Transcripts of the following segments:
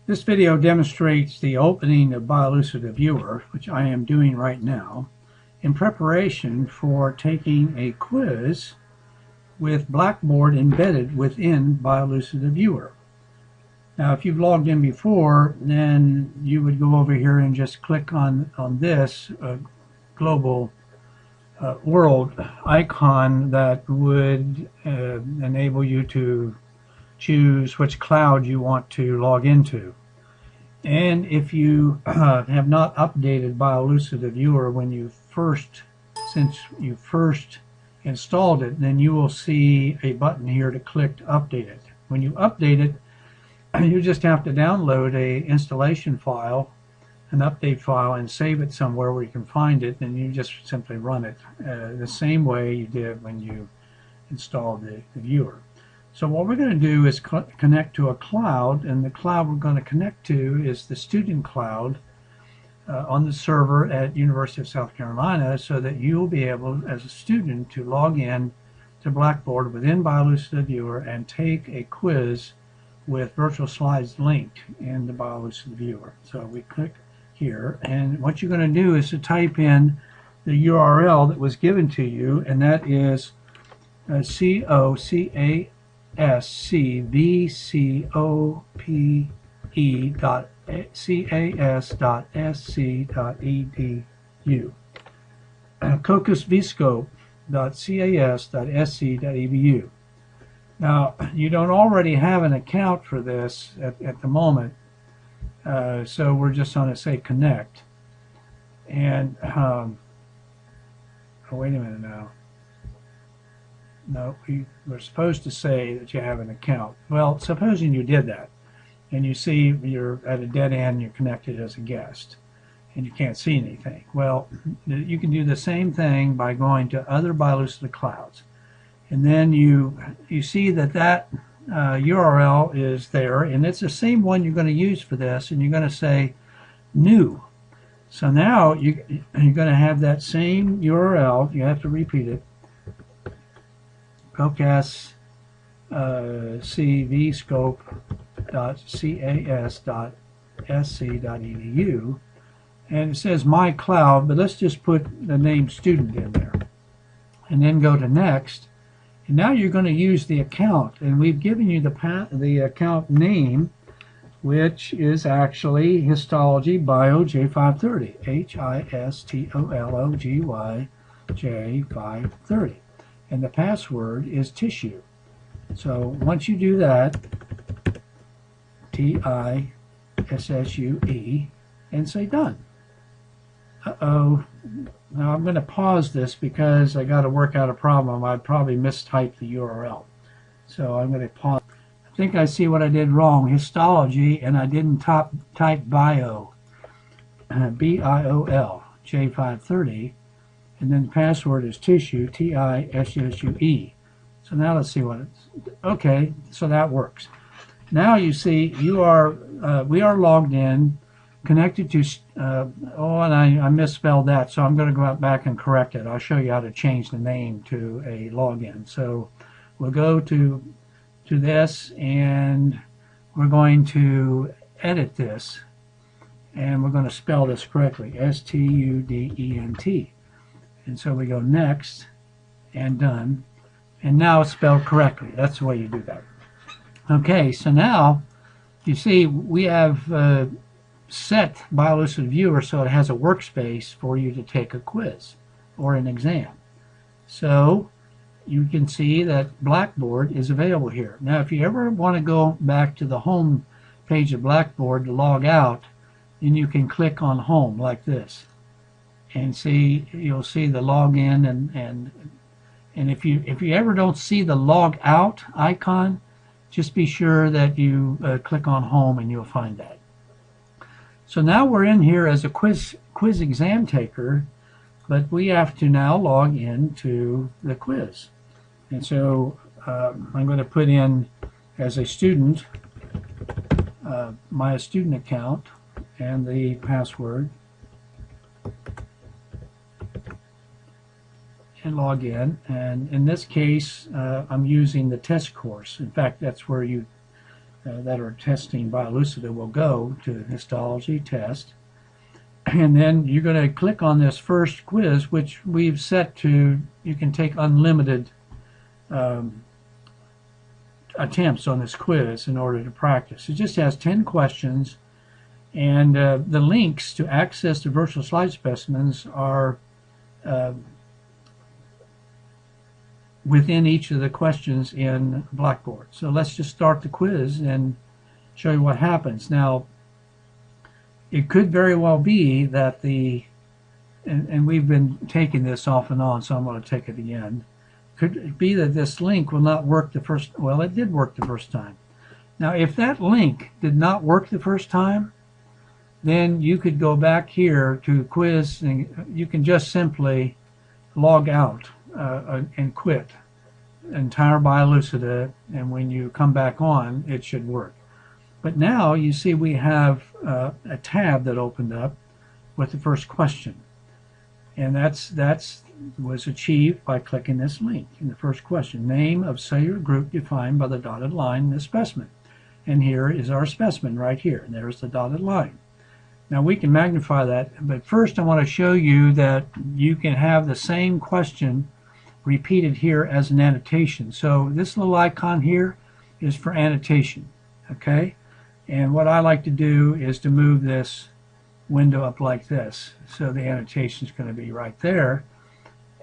This video demonstrates the opening of BiolucidaViewer, which I am doing right now, in preparation for taking a quiz with Blackboard embedded within BiolucidaViewer. Now, if you've logged in before, then you would go over here and just click on this global world icon that would enable you to choose which cloud you want to log into. And if you have not updated BiolucidaViewer since you first installed it, then you will see a button here to click to update it. When you update it, you just have to download a installation file, an update file, and save it somewhere where you can find it, and you just simply run it the same way you did when you installed the viewer. So what we're going to do is connect to a cloud, and the cloud we're going to connect to is the student cloud on the server at University of South Carolina, so that you'll be able, as a student, to log in to Blackboard within BiolucidaViewer and take a quiz with virtual slides linked in the BiolucidaViewer. So we click here, and what you're going to do is to type in the URL that was given to you, and that is cocusvscope.cas.sc.edu, cocusvscope.cas.sc.edu. Now, you don't already have an account for this at the moment, so we're just going to say connect. And oh, wait a minute now. No, we're supposed to say that you have an account. Well, supposing you did that, and you see you're at a dead end, you're connected as a guest, and you can't see anything. Well, you can do the same thing by going to other Bielucida clouds. And then you see that URL is there, and it's the same one you're going to use for this, and you're going to say new. So now you're going to have that same URL. You have to repeat it. cocusvscope.cas.sc.edu, and it says my cloud, but let's just put the name student in there, and then go to next. And now you're going to use the account, and we've given you the account name, which is actually Histology Bio J530, HISTOLOGY J530, and the password is tissue. So once you do that, TISSUE, and say done. Uh-oh. Now I'm going to pause this because I got to work out a problem. I probably mistyped the URL. So I'm going to pause. I think I see what I did wrong. Histology, and I didn't type bio. B-I-O-L, J530. And then the password is tissue, T-I-S-S-U-E. So now let's see what it's... Okay, so that works. Now you see we are logged in, connected to, oh, and I misspelled that, so I'm going to go back and correct it. I'll show you how to change the name to a login. So we'll go to this, and we're going to edit this, and we're going to spell this correctly, S-T-U-D-E-N-T. And so we go next, and done, and now it's spelled correctly. That's the way you do that. Okay, so now you see we have set BiolucidaViewer so it has a workspace for you to take a quiz or an exam. So you can see that Blackboard is available here. Now, if you ever want to go back to the home page of Blackboard to log out, then you can click on home like this, and see, you'll see the login, and if you ever don't see the log out icon, just be sure that you click on home, and you'll find that. So now we're in here as a quiz exam taker, but we have to now log into the quiz. And so I'm going to put in as a student my student account and the password, and log in. And in this case, I'm using the test course. In fact, that's where you that are testing BioluCida will go to histology test. And then you're going to click on this first quiz, which we've set to, you can take unlimited attempts on this quiz in order to practice. It just has 10 questions, and the links to access the virtual slide specimens are within each of the questions in Blackboard. So let's just start the quiz and show you what happens. Now, it could very well be that and we've been taking this off and on, so I'm going to take it again. Could be that this link will not work the first, well, it did work the first time. Now, if that link did not work the first time, then you could go back here to quiz, and you can just simply log out and quit entire BioluCida, and when you come back on, it should work. But now you see we have a tab that opened up with the first question, and that was achieved by clicking this link in the first question. Name of cellular group defined by the dotted line in the specimen. And here is our specimen right here, and there's the dotted line. Now we can magnify that, but first I want to show you that you can have the same question repeated here as an annotation. So this little icon here is for annotation, okay? And what I like to do is to move this window up like this, so the annotation is going to be right there.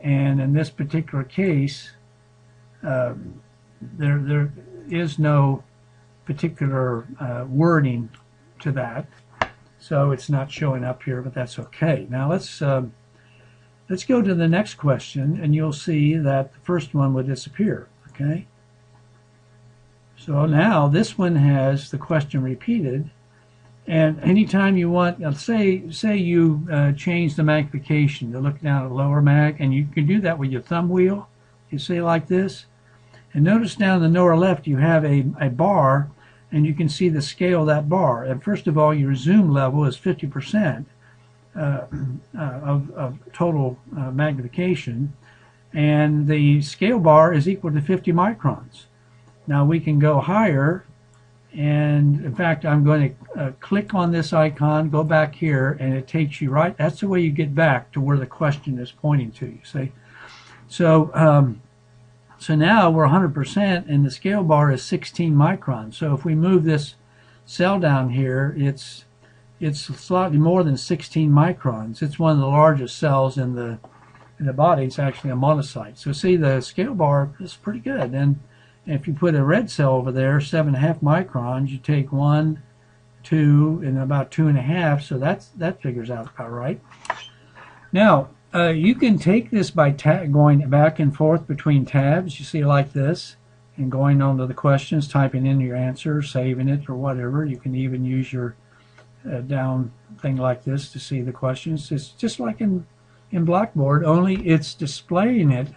And in this particular case, there is no particular wording to that, so it's not showing up here, but that's okay. Now let's go to the next question, and you'll see that the first one would disappear. Okay. So now this one has the question repeated, and anytime you want, say you change the magnification to look down at lower mag, and you can do that with your thumb wheel. You say like this, and notice down in the lower left you have a bar, and you can see the scale of that bar. And first of all, your zoom level is 50% of total magnification, and the scale bar is equal to 50 microns. Now we can go higher, and in fact I'm going to click on this icon, go back here, and it takes you right, that's the way you get back to where the question is pointing to, you see. So so now we're 100%, and the scale bar is 16 microns. So if we move this cell down here, it's slightly more than 16 microns. It's one of the largest cells in the body. It's actually a monocyte. So see, the scale bar is pretty good. And if you put a red cell over there, 7.5 microns, you take 1, 2, and about 2.5. So that figures out about right. Now you can take this by going back and forth between tabs. You see, like this, and going on to the questions, typing in your answer, saving it, or whatever. You can even use your down thing like this to see the questions. It's just like in Blackboard, only it's displaying it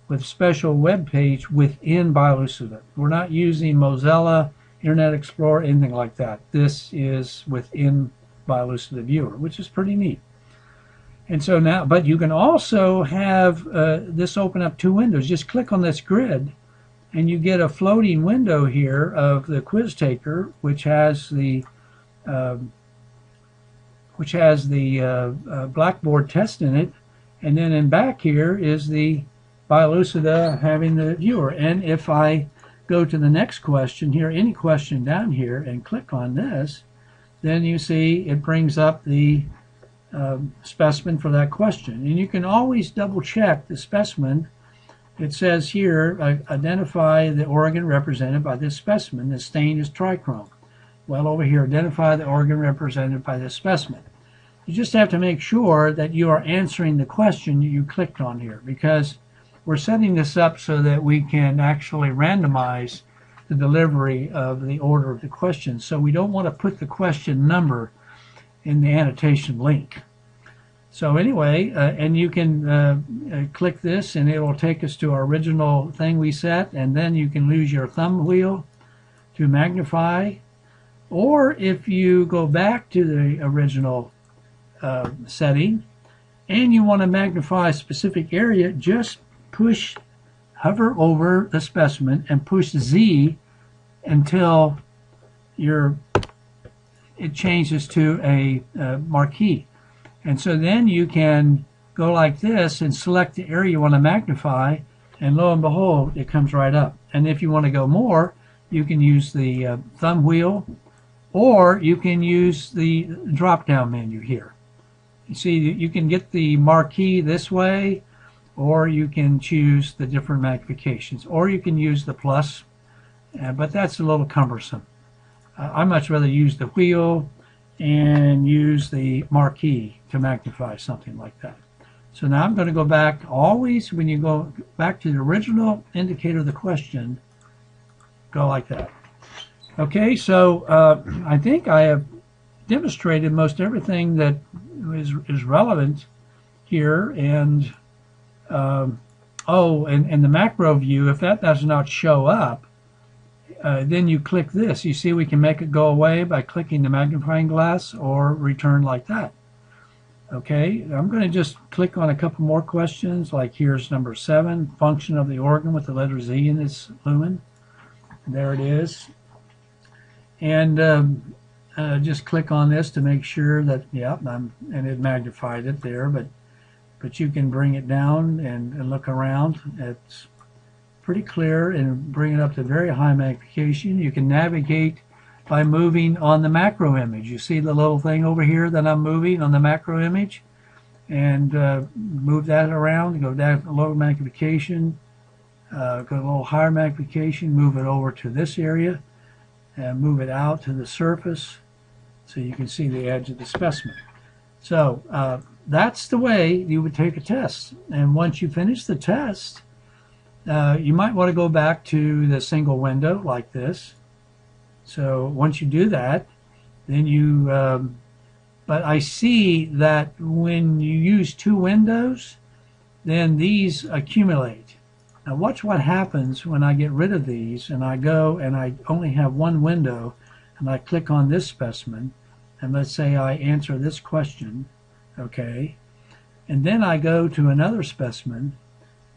with a special web page within BioluCida. We're not using Mozilla, Internet Explorer, anything like that. This is within BioluCida Viewer, which is pretty neat. And so now, but you can also have this open up two windows. Just click on this grid, and you get a floating window here of the quiz taker, which has the Blackboard test in it, and then in back here is the BioluCida having the viewer. And if I go to the next question here, any question down here, and click on this, then you see it brings up the specimen for that question. And you can always double check the specimen. It says here, identify the organ represented by this specimen. The stain is trichrome. Well, over here, identify the organ represented by this specimen. You just have to make sure that you are answering the question you clicked on here, because we're setting this up so that we can actually randomize the delivery of the order of the questions. So we don't want to put the question number in the annotation link. So anyway, and you can click this, and it will take us to our original thing we set, and then you can use your thumb wheel to magnify. Or if you go back to the original setting and you want to magnify a specific area, just hover over the specimen and push Z until it changes to a marquee. And so then you can go like this and select the area you want to magnify, and lo and behold, it comes right up. And if you want to go more, you can use the thumb wheel, or you can use the drop-down menu here. You see, you can get the marquee this way, or you can choose the different magnifications, or you can use the plus, but that's a little cumbersome. I much rather use the wheel and use the marquee to magnify something like that. So now I'm going to go back. Always when you go back to the original indicator of the question, go like that. Okay, so I think I have demonstrated most everything that is relevant here. And and the macro view, if that does not show up, then you click this. You see, we can make it go away by clicking the magnifying glass, or return like that. Okay, I'm going to just click on a couple more questions, like here's number 7, function of the organ with the letter Z in its lumen. There it is. And just click on this to make sure that, yep, and it magnified it there, but you can bring it down and look around. It's pretty clear, and bring it up to very high magnification. You can navigate by moving on the macro image. You see the little thing over here that I'm moving on the macro image, and move that around, go down to low magnification, go a little higher magnification, move it over to this area, and move it out to the surface so you can see the edge of the specimen. So that's the way you would take a test. And once you finish the test, you might want to go back to the single window like this. So once you do that, then you, but I see that when you use 2 windows, then these accumulate. Now watch what happens when I get rid of these, and I go and I only have 1 window, and I click on this specimen, and let's say I answer this question, okay, and then I go to another specimen,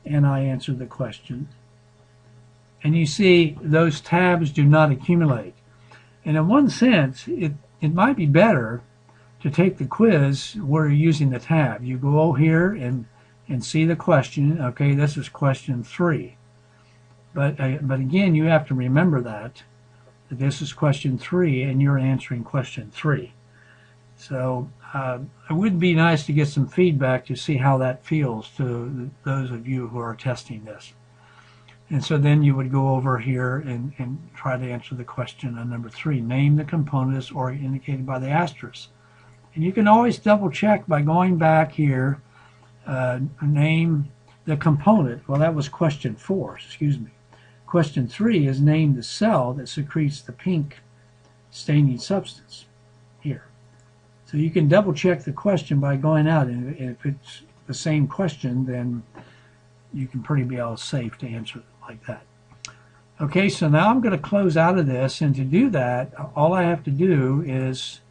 and I answer the question. And you see those tabs do not accumulate. And in one sense, it might be better to take the quiz where you're using the tab. You go here and see the question. Okay, this is question 3. But again, you have to remember that this is question 3 and you're answering question 3. So it would be nice to get some feedback to see how that feels to those of you who are testing this. And so then you would go over here and try to answer the question on number 3. Name the components or indicated by the asterisk. And you can always double check by going back here, name the component. Well, that was question 4, excuse me. Question 3 is name the cell that secretes the pink staining substance here. So you can double check the question by going out, and if it's the same question, then you can pretty be all safe to answer it like that. Okay, so now I'm going to close out of this, and to do that, all I have to do is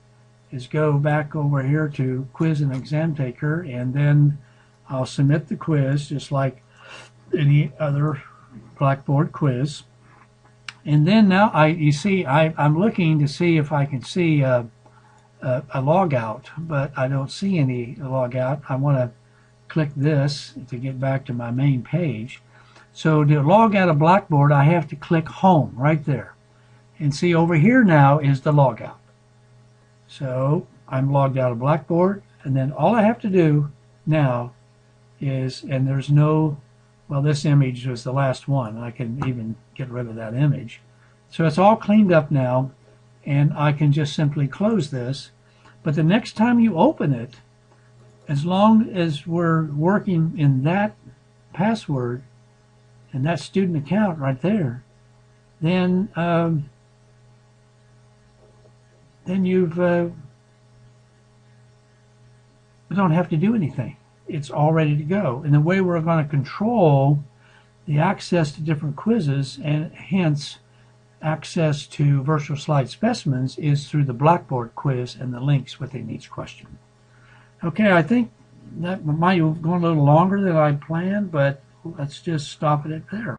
go back over here to Quiz and Exam Taker, and then I'll submit the quiz just like any other Blackboard quiz. And then now you see I'm looking to see if I can see a log out, but I don't see any log out. I want to click this to get back to my main page. So to log out of Blackboard, I have to click Home right there. And see, over here now is the log out. So I'm logged out of Blackboard, and then all I have to do now is, and there's no, well, this image was the last one. I can even get rid of that image. So it's all cleaned up now, and I can just simply close this. But the next time you open it, as long as we're working in that password and that student account right there, then you've you don't have to do anything. It's all ready to go. And the way we're going to control the access to different quizzes, and hence access to virtual slide specimens, is through the Blackboard quiz and the links within each question. Okay, I think that might have gone a little longer than I planned, but let's just stop it there.